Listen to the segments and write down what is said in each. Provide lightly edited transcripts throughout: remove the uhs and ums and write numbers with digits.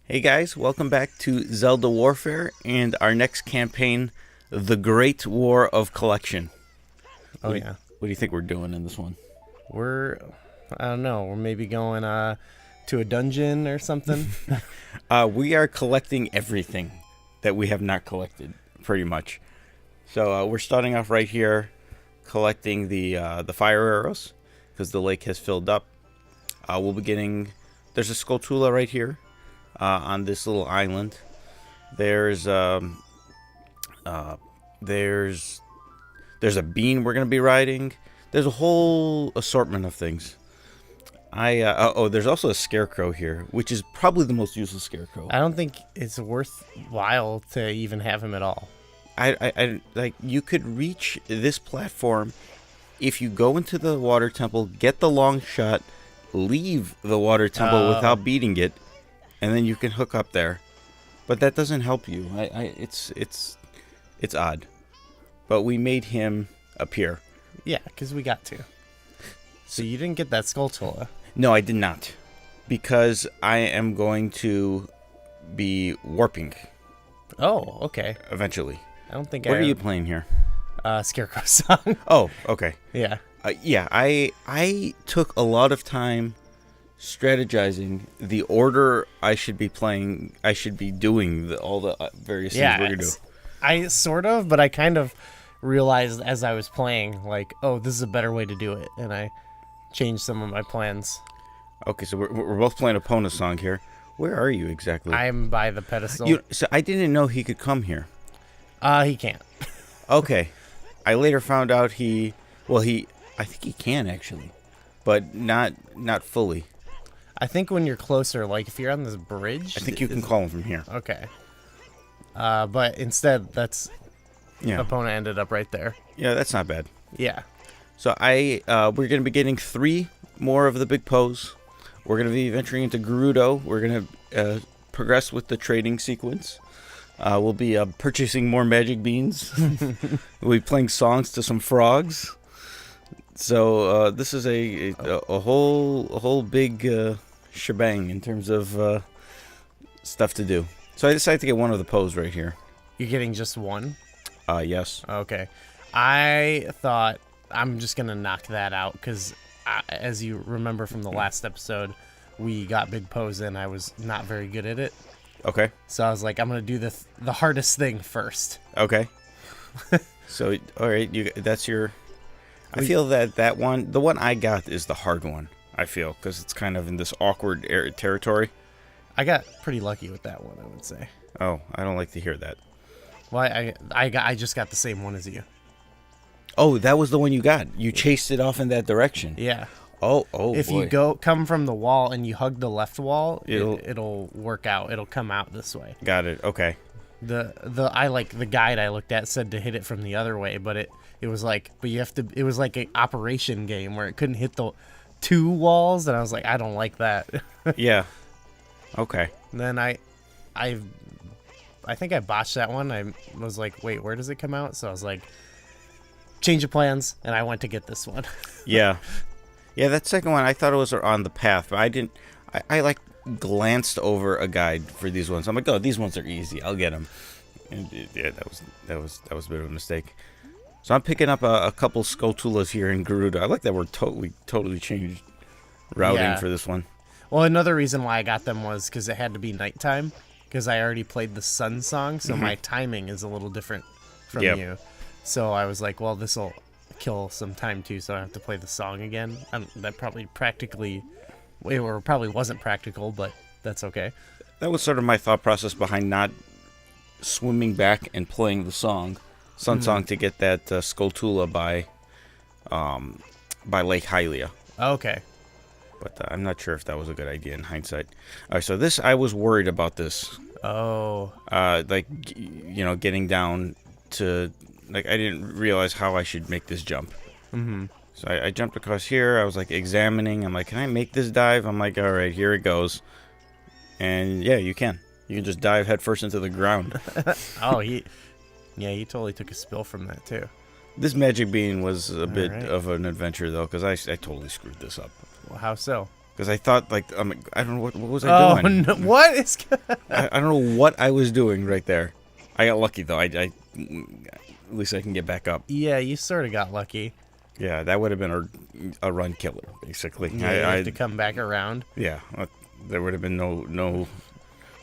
Hey guys, welcome back to Zelda Warfare and our next campaign, The Great War of Collection. Oh yeah, What do you think we're doing in this one? we're I don't know. We're maybe going to a dungeon or something. We are collecting everything that we have not collected, pretty much. So we're starting off right here, collecting the fire arrows because the lake has filled up. We'll be getting. There's a Skulltula right here on this little island. There's there's a bean we're gonna be riding. There's a whole assortment of things. There's also a scarecrow here, which is probably the most useless scarecrow. I don't think it's worthwhile to even have him at all. I like you could reach this platform if you go into the water temple, get the long shot, leave the water temple without beating it, and then you can hook up there. But that doesn't help you. It's odd. But we made him appear. Yeah, because we got to. So you didn't get that Skulltula. No, I did not, because I am going to be warping Oh, okay. eventually. I don't think What are you playing here? Scarecrow song. Oh, okay. Yeah. I took a lot of time strategizing the order I should be playing. I should be doing all the various things we're gonna do. I sort of, but I kind of realized as I was playing, like, oh, this is a better way to do it, and I changed some of my plans. Okay, so we're both playing Epona song here. Where are you exactly? I'm by the pedestal. So I didn't know he could come here. He can't. Okay, I later found out I think he can actually, but not fully. I think when you're closer, like if you're on this bridge, I think you can call him from here. Okay. But instead, Yeah, opponent ended up right there. yeah, that's not bad. Yeah. So we're gonna be getting 3 more of the big pose. We're gonna be venturing into Gerudo. We're gonna progress with the trading sequence. We'll be purchasing more magic beans. We'll be playing songs to some frogs. So this is a whole big shebang in terms of stuff to do. So I decided to get one of the pose right here. You're getting just one? Yes. Okay. I thought I'm just going to knock that out because, as you remember from the last episode, we got Big Pose and I was not very good at it. Okay. So I was like, I'm going to do the hardest thing first. Okay. So all right, that's your. I feel that one, the one I got, is the hard one. I feel because it's kind of in this awkward territory. I got pretty lucky with that one, I would say. Oh, I don't like to hear that. Well, I just got the same one as you. Oh, that was the one you got. You chased it off in that direction. Yeah. Oh, if boy. you come from the wall and you hug the left wall, It'll- it'll work out. It'll come out this way. Got it. Okay. The guide I looked at said to hit it from the other way, but it was like, but you have to. It was like an operation game where it couldn't hit the 2 walls, and I was like, I don't like that. Yeah. Okay. And then I think I botched that one. I was like, wait, where does it come out? So I was like, change of plans, and I went to get this one. Yeah. Yeah, that second one, I thought it was on the path, but I didn't. I like glanced over a guide for these ones. I'm like, oh, these ones are easy. I'll get them. And yeah, that was a bit of a mistake. So I'm picking up a couple Skulltulas here in Gerudo. I like that we're totally changed routing for this one. Well, another reason why I got them was because it had to be nighttime, because I already played the sun song, so my timing is a little different from you. So I was like, well, this will kill some time too, so I don't have to play the song again. That probably wasn't practical, but that's okay. That was sort of my thought process behind not swimming back and playing the sun song to get that Skulltula by Lake Hylia. Okay. But I'm not sure if that was a good idea in hindsight. All right, so this, I was worried about this. Oh. Getting down to, I didn't realize how I should make this jump. Mm-hmm. So I jumped across here. I was, examining. I'm like, can I make this dive? I'm like, all right, here it goes. And, yeah, you can. You can just dive headfirst into the ground. Oh, he totally took a spill from that, too. This magic bean was a bit right. of an adventure, though, because I totally screwed this up. Well, how so? because I thought like I don't know what was I doing. No, what is? I don't know what I was doing right there. I got lucky though. I at least I can get back up. Yeah, you sort of got lucky. Yeah, that would have been a run killer basically. Yeah, you have to come back around. Yeah, there would have been no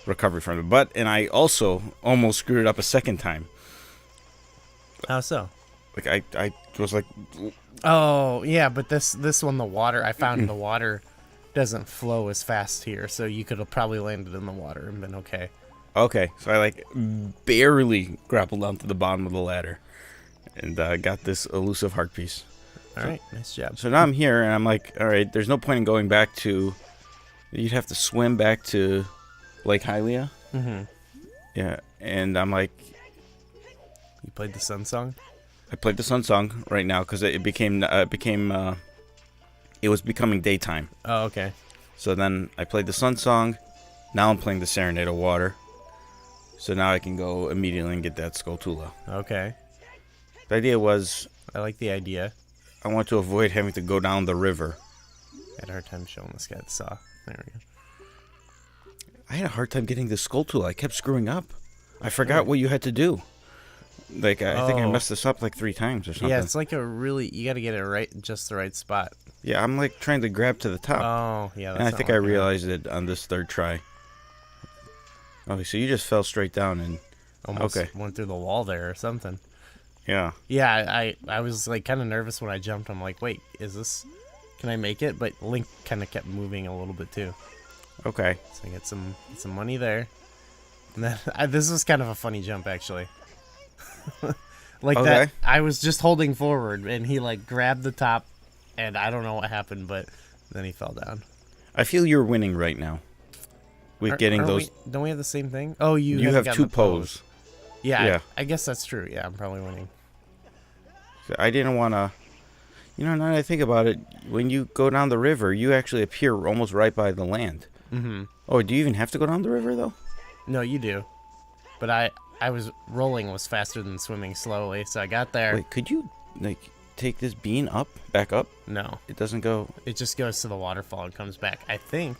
recovery from it. But and I also almost screwed it up a second time. How so? Like I was like, oh yeah, but this one, the water, I found the water doesn't flow as fast here, so you could have probably landed in the water and been okay. okay, so I like barely grappled onto the bottom of the ladder, and got this elusive heart piece. All right, nice job. So now I'm here, and I'm like, all right, there's no point in going back to. You'd have to swim back to Lake Hylia. Mm-hmm. Yeah, and I'm like, You played the Sun Song? I played the Sun Song right now because it was becoming daytime. Oh, okay. So then I played the Sun Song. Now I'm playing the Serenade of Water. So now I can go immediately and get that Skulltula. Okay. The idea was I like the idea. I want to avoid having to go down the river. I had a hard time showing this guy the saw. There we go. I had a hard time getting the Skulltula. I kept screwing up. I forgot what you had to do. Like, I think I messed this up like 3 times or something. Yeah, it's like you got to get it right, just the right spot. Yeah, I'm like trying to grab to the top. Oh, yeah. That's And I not think I working out. realized it on this 3rd try. Okay, so you just fell straight down and... Almost okay. went through the wall there or something. Yeah. Yeah, I was like kind of nervous when I jumped. I'm like, wait, can I make it? But Link kind of kept moving a little bit too. Okay. So I get some money there. And then this was kind of a funny jump actually. Like Okay. that, I was just holding forward and he like grabbed the top, and I don't know what happened, but then he fell down. I feel you're winning right now. With getting those... Don't we have the same thing? Oh, you You haven't have gotten 2 the pose. Yeah, Yeah. I guess that's true. Yeah, I'm probably winning. I didn't want to... You know, now that I think about it, when you go down the river, you actually appear almost right by the land. Mm-hmm. Oh, do you even have to go down the river, though? No, you do. But I was rolling was faster than swimming slowly, so I got there. Wait, could you, like, take this bean back up? No, It doesn't go... it just goes to the waterfall and comes back, I think.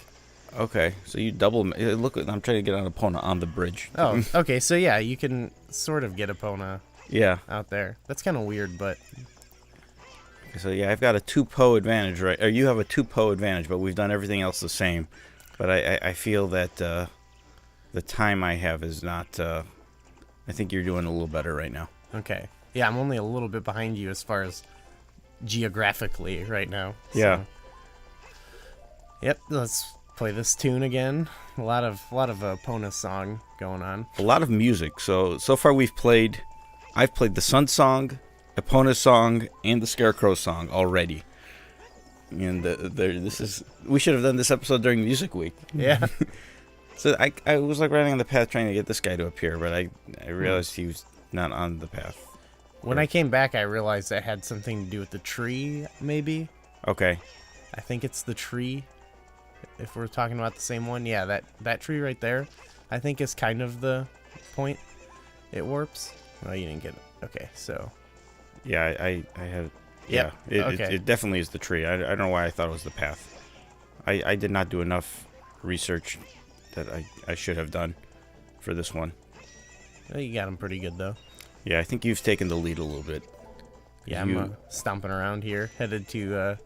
Okay, so you double... Look, I'm trying to get on Epona on the bridge. Oh, okay, so yeah, you can sort of get Epona Yeah. out there. That's kind of weird, but... So, yeah, I've got a 2-po advantage, right? Or you have a 2-po advantage, but we've done everything else the same. But I feel that the time I have is not... I think you're doing a little better right now. Okay. Yeah, I'm only a little bit behind you as far as geographically right now. Yeah. So. Yep, let's play this tune again. A lot of Epona song going on. A lot of music. So far I've played the Sun Song, Epona song, and the Scarecrow song already. And we should have done this episode during Music Week. Yeah. So I was like riding on the path trying to get this guy to appear, but I realized he was not on the path. When I came back, I realized that had something to do with the tree, maybe. Okay. I think it's the tree. If we're talking about the same one, yeah, that tree right there, I think is kind of the point it warps. Oh, you didn't get it. Okay, so. Yeah, I have. Yeah, Yep. it definitely is the tree. I don't know why I thought it was the path. I did not do enough research that I should have done for this one. Well, you got him pretty good, though. Yeah, I think you've taken the lead a little bit. Yeah, I'm stomping around here, headed to...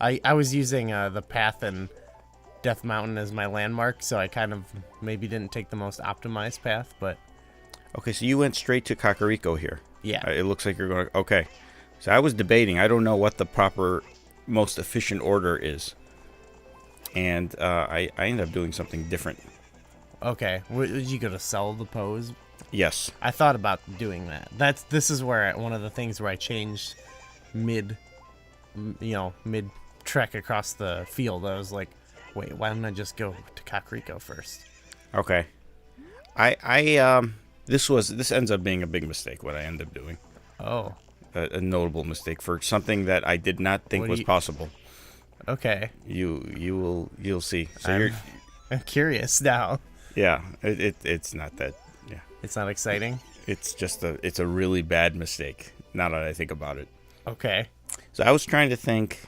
I was using the path and Death Mountain as my landmark, so I kind of maybe didn't take the most optimized path, but... Okay, so you went straight to Kakariko here. Yeah. It looks like you're going... Okay. So I was debating. I don't know what the proper, most efficient order is. And I ended up doing something different. Okay. Did you go to sell the pose? Yes. I thought about doing that. This is where one of the things where I changed mid trek across the field. I was like, wait, why don't I just go to Kakariko first? Okay. This ends up being a big mistake, what I end up doing. Oh. A notable mistake for something that I did not think was possible. Okay. You'll see. So I'm curious now. Yeah, it's not that. Yeah. It's not exciting. It's just it's a really bad mistake. Now that I think about it. Okay. So I was trying to think,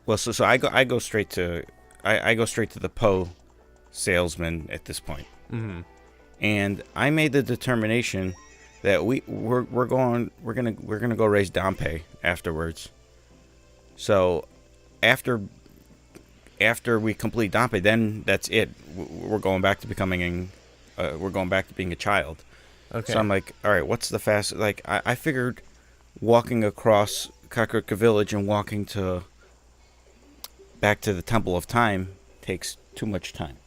Well, so I go straight to I go straight to the Poe salesman at this point. Mm-hmm. And I made the determination that we're gonna go raise Dompe afterwards. So after we complete Dompe, then that's it. We're going back to becoming we're going back to being a child. Okay. So I'm like, all right, what's the fast? Like I figured walking across Kakariko Village and walking back to the Temple of Time takes too much time.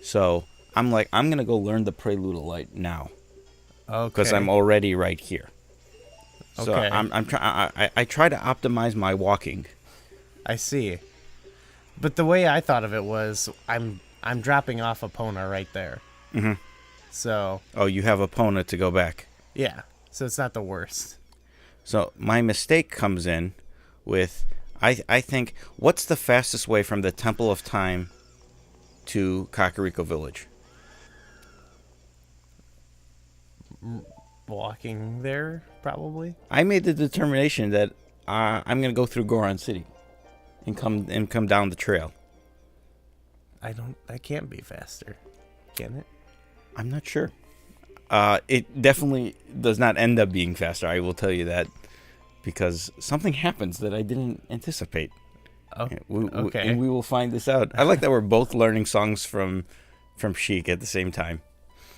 So I'm like, I'm gonna go learn the Prelude of Light now. Okay. Because I'm already right here. So Okay. I try to optimize my walking. I see. But the way I thought of it was, I'm dropping off Epona right there. Mm-hmm. So. Oh, you have Epona to go back. Yeah. So it's not the worst. So my mistake comes in with, I think, what's the fastest way from the Temple of Time to Kakariko Village? Walking there, probably. I made the determination that I'm gonna go through Goron City, and come down the trail. That can't be faster, can it? I'm not sure. It definitely does not end up being faster. I will tell you that, because something happens that I didn't anticipate. Oh, okay. And we will find this out. I like that we're both learning songs from Sheik at the same time.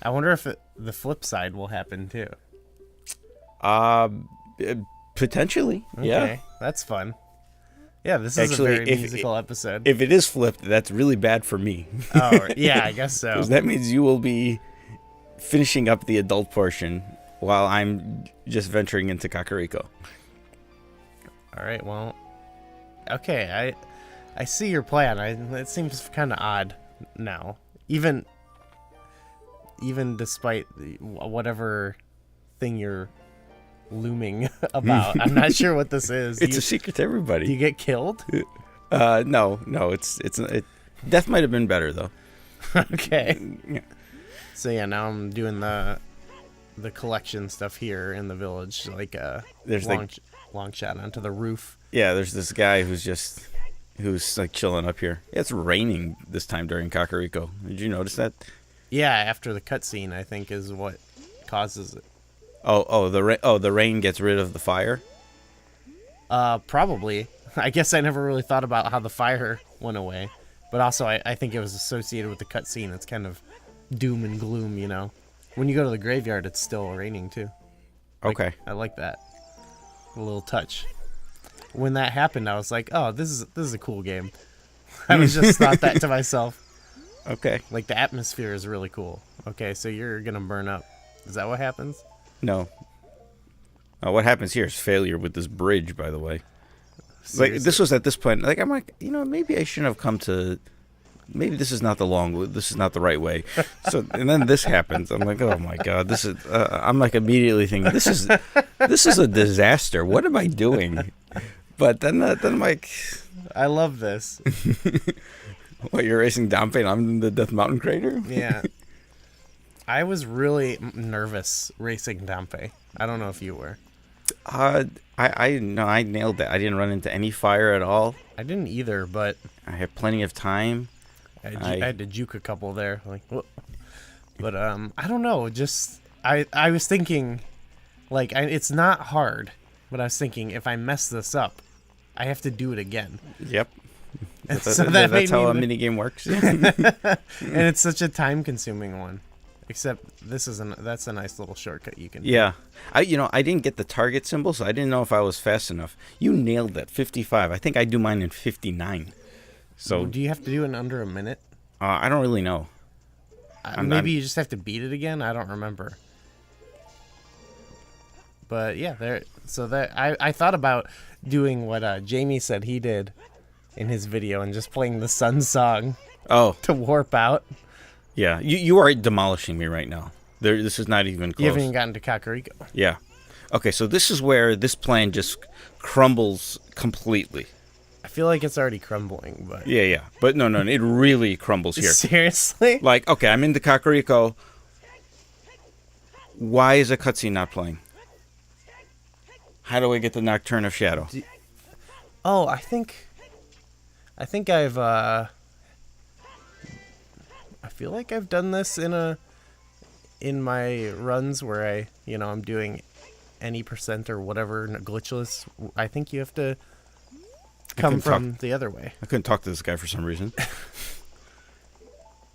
I wonder if the flip side will happen too. Potentially. Okay, yeah. that's fun. Yeah, this is Actually, a very musical episode. If it is flipped, that's really bad for me. Oh, yeah, I guess so. Because that means you will be finishing up the adult portion while I'm just venturing into Kakariko. All right, well, okay, I see your plan. It seems kind of odd now, even despite whatever thing you're looming about. I'm not sure what this is. It's a secret to everybody. Do you get killed? No, death might have been better though. Okay. Yeah. So yeah, now I'm doing the collection stuff here in the village, like There's long shot onto the roof. Yeah, there's this guy who's like chilling up here. It's raining this time during Kakariko. Did you notice that? Yeah, after the cutscene, I think is what causes it. The rain gets rid of the fire. Probably. I guess I never really thought about how the fire went away, but also I think it was associated with the cutscene. It's kind of doom and gloom, you know. When you go to the graveyard, it's still raining too. Okay. I like that. A little touch. When that happened, I was like, "Oh, this is a cool game." I was just thought that to myself. Okay. Like, the atmosphere is really cool. Okay, so you're gonna burn up. Is that what happens? No. What happens here is failure with this bridge, by the way. Seriously? Like, this was at this point, like, I'm like, maybe I shouldn't have come to, maybe this is not the right way. So, and then this happens. I'm like, oh my God, this is, I'm like immediately thinking, this is a disaster. What am I doing? But then I'm like, I love this. what, you're racing Dompe and I'm in the Death Mountain crater? Yeah. I was really nervous racing Dompe. I don't know if you were. I nailed that. I didn't run into any fire at all. I didn't either, but I had plenty of time. I had to juke a couple there. Like, whoop. But I don't know. Just I was thinking, like, it's not hard, but I was thinking if I mess this up, I have to do it again. Yep. That's how a minigame works. And it's such a time-consuming one. Except that's a nice little shortcut you can do. Yeah. I didn't get the target symbol, so I didn't know if I was fast enough. You nailed that. 55. I think I do mine in 59. So do you have to do it in under a minute? I don't really know. Maybe you just have to beat it again. I don't remember. But yeah, I thought about doing what Jamie said he did in his video and just playing the Sun song. Oh, to warp out. Yeah, you are demolishing me right now. This is not even close. You haven't even gotten to Kakariko. Yeah. Okay, so this is where this plan just crumbles completely. I feel like it's already crumbling, but... Yeah. But no, it really crumbles here. Seriously? Like, okay, I'm into Kakariko. Why is a cutscene not playing? How do I get the Nocturne of Shadow? I think I think I feel like I've done this in my runs where I'm doing any percent or whatever glitchless. I think you have to come from the other way. I couldn't talk to this guy for some reason.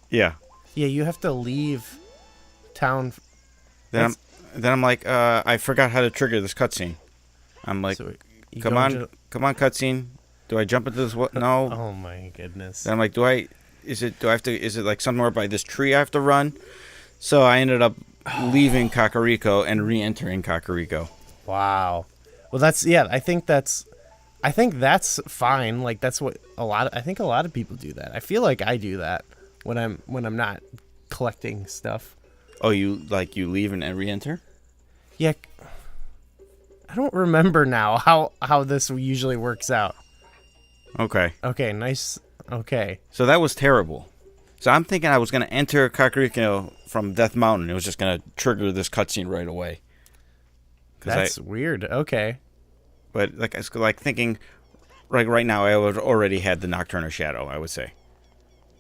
Yeah. Yeah, you have to leave town. Then I'm like, I forgot how to trigger this cutscene. I'm like, So come on, cutscene. Do I jump into this? What? No. Oh my goodness. Then I'm like, is it like somewhere by this tree I have to run? So I ended up leaving Kakariko and re-entering Kakariko. Wow. Well, I think that's fine. Like that's what I think a lot of people do that. I feel like I do that when I'm not collecting stuff. Oh, you leave and re-enter? Yeah. I don't remember now how this usually works out. Okay. Okay, nice. Okay. So that was terrible. So I'm thinking I was going to enter Kakariko from Death Mountain. It was just going to trigger this cutscene right away. That's weird. Okay. But like thinking, right now I would already had the Nocturne Shadow, I would say.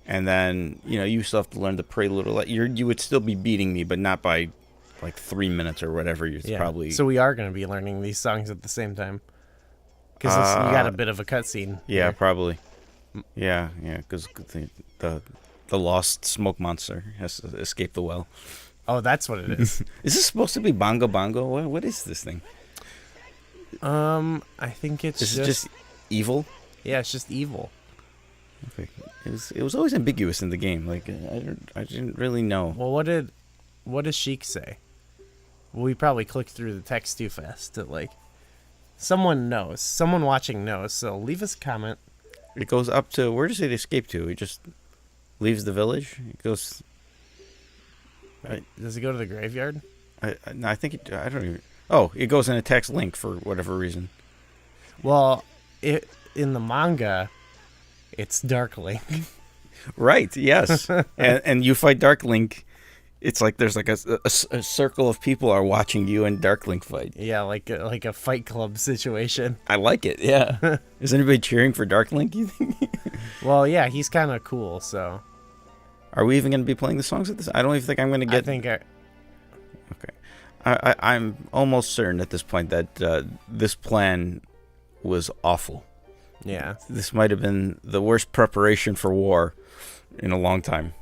And then, you still have to learn the Prelude. You would still be beating me, but not by like 3 minutes or whatever. Probably. So we are going to be learning these songs at the same time. Because you got a bit of a cutscene. Yeah, here. probably. Yeah, because the lost smoke monster has to escape the well. Oh, that's what it is. Is this supposed to be Bongo Bongo? What is this thing? I think it's just evil. Yeah, it's just evil. Okay. It was always ambiguous in the game. Like I didn't really know. Well, what does Sheik say? Well, we probably clicked through the text too fast. Someone knows. Someone watching knows. So leave us a comment. It goes up to, where does it escape to? It just leaves the village. It goes. Does it go to the graveyard? I think I don't even. Oh, it goes and attacks Link for whatever reason. Well, in the manga, it's Dark Link. Right. Yes. and you fight Dark Link. It's like there's like a circle of people are watching you and Dark Link fight. Yeah, like a Fight Club situation. I like it. Yeah. Is anybody cheering for Dark Link, you think? Well, yeah, he's kind of cool. So, are we even going to be playing the songs at this? I don't even think I'm going to get. Okay. I'm almost certain at this point that this plan was awful. Yeah. This might have been the worst preparation for war in a long time.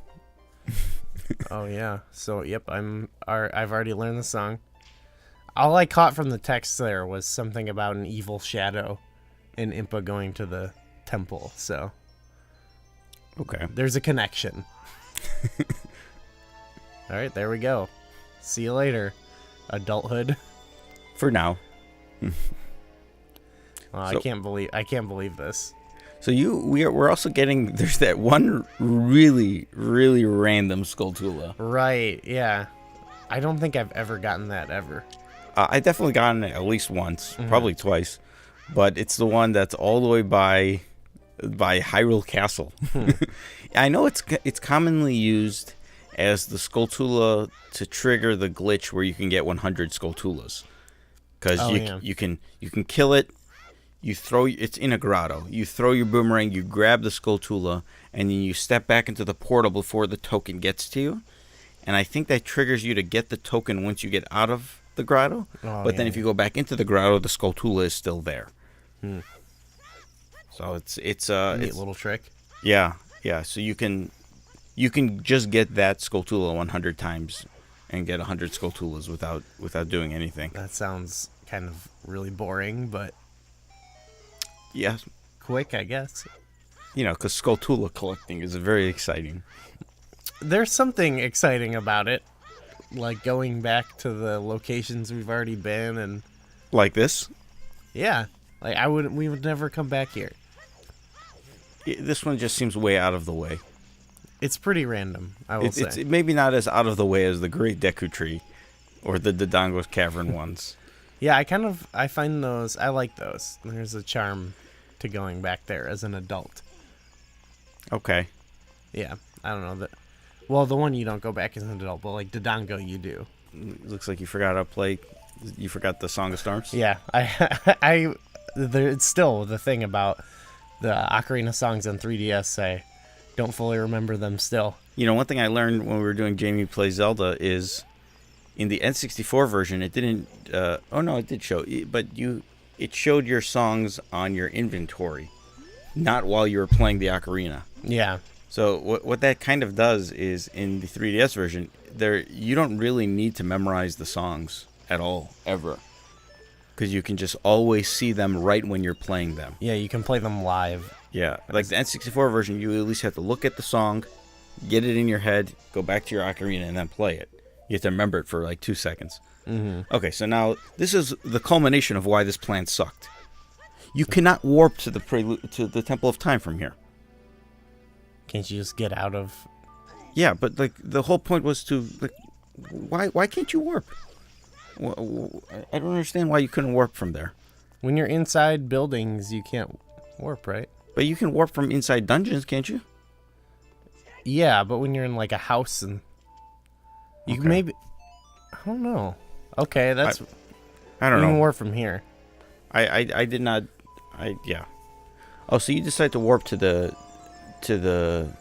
Oh yeah. So yep, I've already learned the song. All I caught from the text there was something about an evil shadow and Impa going to the temple. So okay, there's a connection. All right, there we go. See you later, adulthood. For now. I can't believe this. So we're also getting, there's that one really, really random Skulltula. Right, yeah. I don't think I've ever gotten that ever. I definitely gotten it at least once, probably twice. But it's the one that's all the way by Hyrule Castle. I know it's commonly used as the Skulltula to trigger the glitch where you can get 100 Skulltulas. Because you can kill it. It's in a grotto. You throw your boomerang, you grab the Skulltula, and then you step back into the portal before the token gets to you. And I think that triggers you to get the token once you get out of the grotto. Then if you go back into the grotto, the Skulltula is still there. So it's a neat little trick. Yeah. So you can just get that Skulltula 100 times and get 100 Skulltulas without doing anything. That sounds kind of really boring, but yeah, quick, I guess. Because Skulltula collecting is very exciting. There's something exciting about it, like going back to the locations we've already been and like this. Yeah, like we would never come back here. This one just seems way out of the way. It's pretty random, I will say. It's maybe not as out of the way as the Great Deku Tree or the Dodongo's Cavern ones. Yeah, I find those, I like those. There's a charm to going back there as an adult. Okay. Yeah, I don't know. Well, the one you don't go back as an adult, but like Dodongo you do. Looks like you forgot you forgot the Song of Storms? Yeah, it's still the thing about The Ocarina songs on 3DS, I don't fully remember them still. One thing I learned when we were doing Jamie Plays Zelda is in the N64 version, it didn't... it did show. But it showed your songs on your inventory, not while you were playing the Ocarina. Yeah. So what that kind of does is in the 3DS version, you don't really need to memorize the songs at all, ever. Because you can just always see them right when you're playing them. Yeah, you can play them live. Yeah, like the N64 version, you at least have to look at the song, get it in your head, go back to your Ocarina, and then play it. You have to remember it for like 2 seconds. Mm-hmm. Okay, so now this is the culmination of why this plan sucked. You cannot warp to the Temple of Time from here. Can't you just get out of... Yeah, but like the whole point was to... Why can't you warp? I don't understand why you couldn't warp from there. When you're inside buildings, you can't warp, right? But you can warp from inside dungeons, can't you? Yeah, but when you're in like a house and... You can maybe... I don't know. Okay, that's... I don't know. You can warp from here. I did not... Yeah. Oh, so you decide to warp to the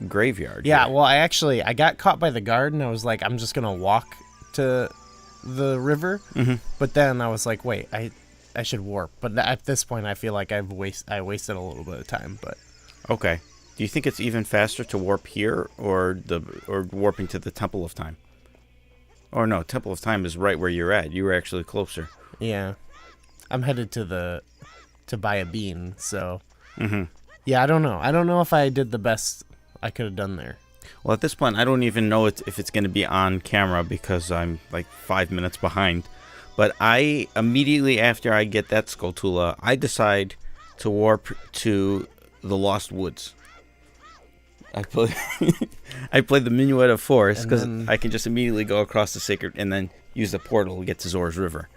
graveyard. Yeah, here. well, I got caught by the guard, and I was like, I'm just gonna walk to the river. Mm-hmm. But then I was like, wait, I should warp. But at this point, I feel like I wasted a little bit of time. But okay, do you think it's even faster to warp here or warping to the Temple of Time? Or no, Temple of Time is right where you're at. You were actually closer. Yeah, I'm headed to buy a bean. So mm-hmm. Yeah, I don't know. I don't know if I did the best I could have done there. Well, at this point, I don't even know if it's going to be on camera because I'm like 5 minutes behind. But I immediately after I get that Skulltula, I decide to warp to the Lost Woods. I play the Minuet of Forest because I can just immediately go across the sacred and then use the portal to get to Zora's River.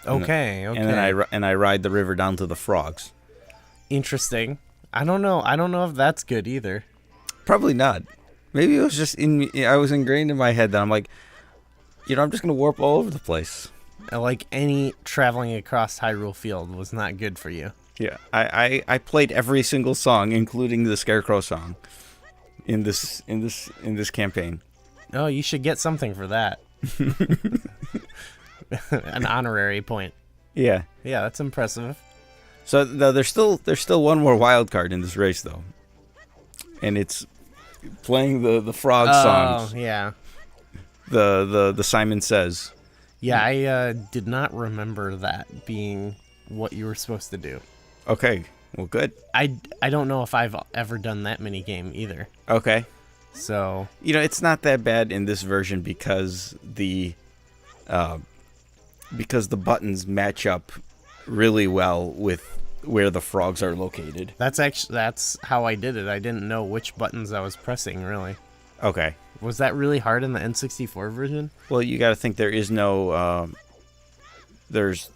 Okay. And then I ride the river down to the frogs. Interesting. I don't know if that's good either. Probably not. Maybe it was just I was ingrained in my head that I'm like, I'm just gonna warp all over the place. Like any traveling across Hyrule Field was not good for you. Yeah, I played every single song, including the Scarecrow song, in this campaign. Oh, you should get something for that. An honorary point. Yeah. Yeah, that's impressive. So there's still one more wild card in this race though, and it's playing the frog songs. Oh yeah. The Simon Says. Yeah, I did not remember that being what you were supposed to do. Okay, well good. I don't know if I've ever done that mini game either. Okay. So it's not that bad in this version because the buttons match up really well with where the frogs are located. That's how I did it. I didn't know which buttons I was pressing, really. Okay. Was that really hard in the N64 version? Well, you got to think there is no there's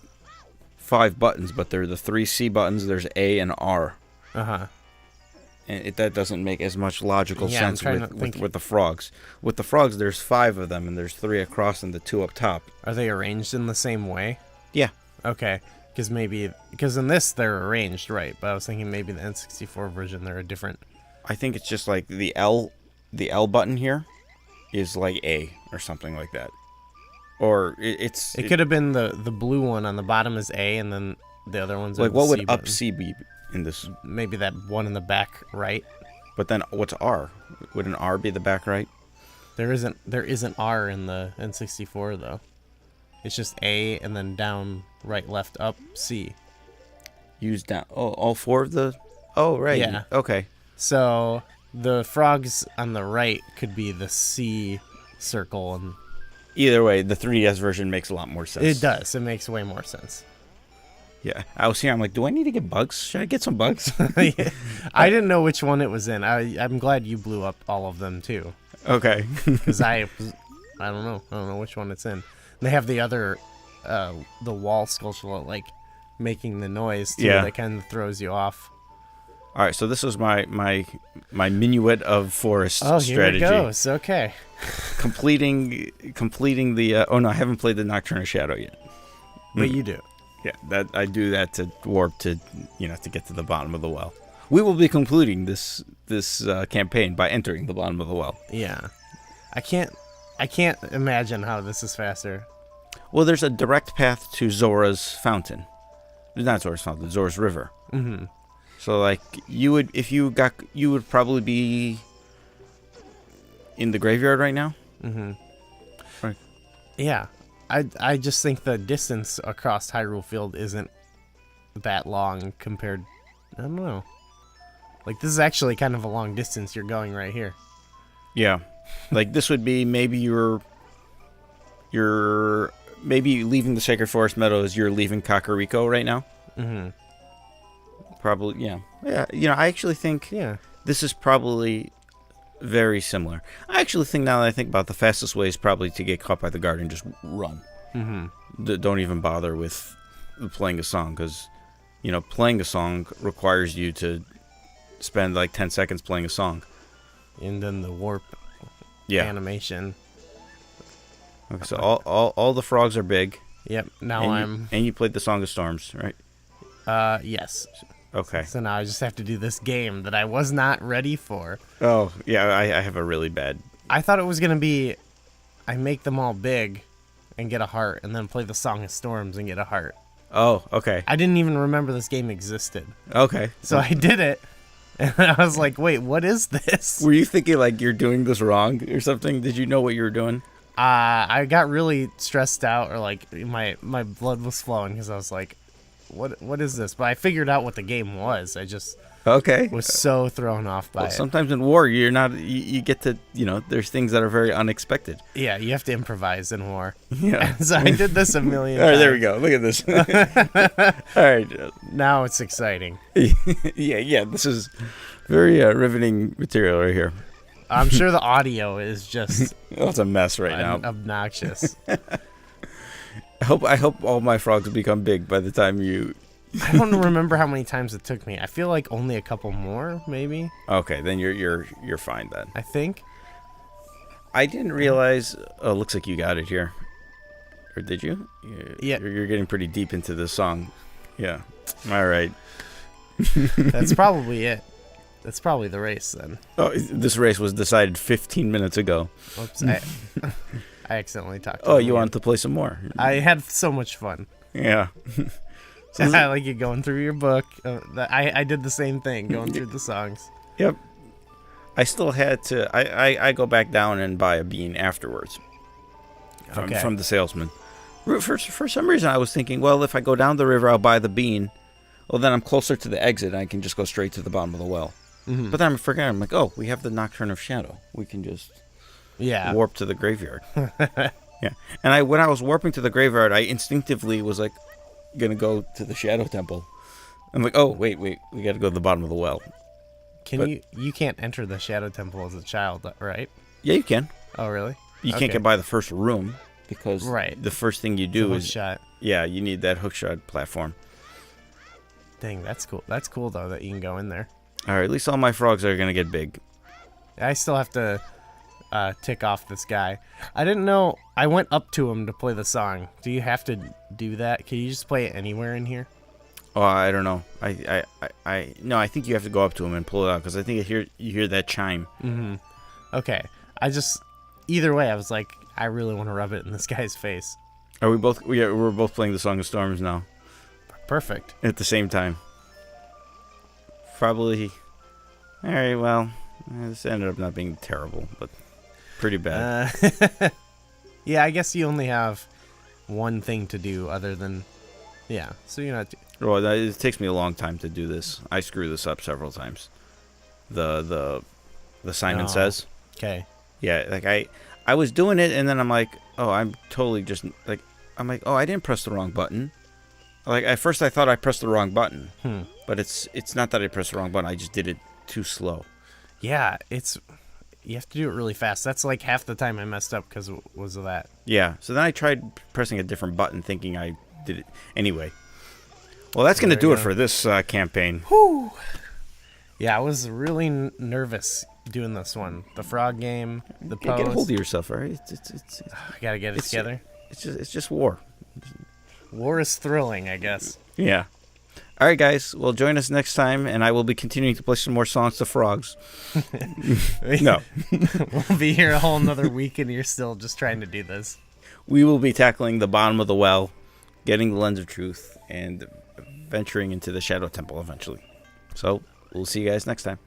5 buttons, but there are the 3 C buttons, there's A and R. Uh-huh. And that doesn't make as much logical sense with the frogs. With the frogs, there's 5 of them, and there's 3 across and the 2 up top. Are they arranged in the same way? Yeah. Okay. Because in this, they're arranged right, but I was thinking maybe the N64 version, they're a different... I think it's just like the L button here is like A or something like that. Or it could have been the blue one on the bottom is A, and then the other one's like, what would button. up C be in this? Maybe that one in the back right. But then what's R? Would an R be the back right? There isn't R in the N64 though. It's just A and then down, right, left, up, C. Use down. Oh, all 4 of the. Oh, right. Yeah. Okay. So the frogs on the right could be the C circle, and either way, the 3DS version makes a lot more sense. it does. It makes way more sense. Yeah, I was here. I'm like, do I need to get bugs? Should I get some bugs? Yeah. I didn't know which one it was in. I'm glad you blew up all of them too. Okay. Because I don't know. I don't know which one it's in. They have the other, the wall sculpture, like, making the noise, too. Yeah. That kind of throws you off. All right, so this was my Minuet of Forest strategy. Here it goes. Okay. Completing the... oh, no, I haven't played the Nocturne of Shadow yet. But you do. Yeah, that I do that to warp to to get to the bottom of the well. We will be concluding this campaign by entering the bottom of the well. Yeah. I can't imagine how this is faster. Well, there's a direct path to Zora's fountain. Not Zora's fountain, Zora's river. Mm-hmm. So like you would probably be in the graveyard right now. Mm-hmm. Right. Yeah. I just think the distance across Hyrule Field isn't that long compared. I don't know. Like, this is actually kind of a long distance you're going right here. Yeah. Like, this would be maybe you're maybe leaving the Sacred Forest Meadows, you're leaving Kakariko right now. Mm-hmm. Probably, yeah. Yeah, I actually think this is probably very similar. I actually think, now that I think about it, the fastest way is probably to get caught by the guard and just run. Mm-hmm. Don't even bother with playing a song, because, playing a song requires you to spend like 10 seconds playing a song. And then the warp animation. Okay, so all the frogs are big. Yep. Now and you played the Song of Storms, right? Yes. Okay. So now I just have to do this game that I was not ready for. Oh, yeah, I have a really bad... I thought it was going to be I make them all big and get a heart, and then play the Song of Storms and get a heart. Oh, okay. I didn't even remember this game existed. Okay. So I did it, and I was like, wait, what is this? Were you thinking like you're doing this wrong or something? Did you know what you were doing? I got really stressed out, or like my blood was flowing, because I was like, what is this? But I figured out what the game was. I just was so thrown off by it. Sometimes in war, you're not. You get to, there's things that are very unexpected. Yeah, you have to improvise in war. Yeah. And so I did this a million times. All right, there we go. Look at this. All right. Now it's exciting. Yeah. This is very riveting material right here. I'm sure the audio is just it's a mess right now. Obnoxious. I hope all my frogs become big by the time you... I don't remember how many times it took me. I feel like only a couple more, maybe. Okay, then you're fine then. I think. I didn't realize... Oh, looks like you got it here. Or did you? Yeah. You're getting pretty deep into this song. Yeah. All right. That's probably it. That's probably the race then. Oh, this race was decided 15 minutes ago. Oops, I accidentally talked to Oh, him you again. wanted to play some more. I had so much fun. Yeah. I like you going through your book. I did the same thing, going through the songs. Yep. I still had to... I go back down and buy a bean afterwards. From the salesman. For some reason, I was thinking, well, if I go down the river, I'll buy the bean. Well, then I'm closer to the exit, and I can just go straight to the bottom of the well. Mm-hmm. But then I'm forgetting. I'm like, oh, we have the Nocturne of Shadow. We can just warp to the graveyard. Yeah. And when I was warping to the graveyard, I instinctively was like, gonna go to the Shadow Temple. I'm like, oh, wait, we got to go to the bottom of the well. You can't enter the Shadow Temple as a child, right? Yeah, you can. Oh, really? You can't get by the first room because the first thing you do is shot. Yeah, you need that hookshot platform. Dang, that's cool. That's cool though that you can go in there. All right, at least all my frogs are gonna get big. I still have to tick off this guy. I didn't know. I went up to him to play the song. Do you have to do that? Can you just play it anywhere in here? Oh, I don't know. No, I think you have to go up to him and pull it out, because I think you hear that chime. Mm-hmm. Okay. Either way, I was like, I really want to rub it in this guy's face. Are we both? We're both playing the Song of Storms now. Perfect. At the same time. Probably. All right. Well, this ended up not being terrible, but pretty bad. Yeah, I guess you only have one thing to do other than, so you're not. Well, it takes me a long time to do this. I screw this up several times. The Simon Says. Okay. Yeah, like I was doing it, and then I'm like, oh, I'm totally just like, I'm like, oh, I didn't press the wrong button. Like at first I thought I pressed the wrong button, but it's not that I pressed the wrong button. I just did it too slow. Yeah, you have to do it really fast. That's like half the time I messed up because it was of that. Yeah. So then I tried pressing a different button, thinking I did it anyway. Well, that's going to do it for this campaign. Whew. Yeah, I was really nervous doing this one. The frog game, the pose. Get a hold of yourself, all right? I gotta get it together. It's just war. War is thrilling, I guess. Yeah. All right, guys. Well, join us next time, and I will be continuing to play some more songs to frogs. No. We'll be here a whole another week, and you're still just trying to do this. We will be tackling the bottom of the well, getting the lens of truth, and venturing into the Shadow Temple eventually. So, we'll see you guys next time.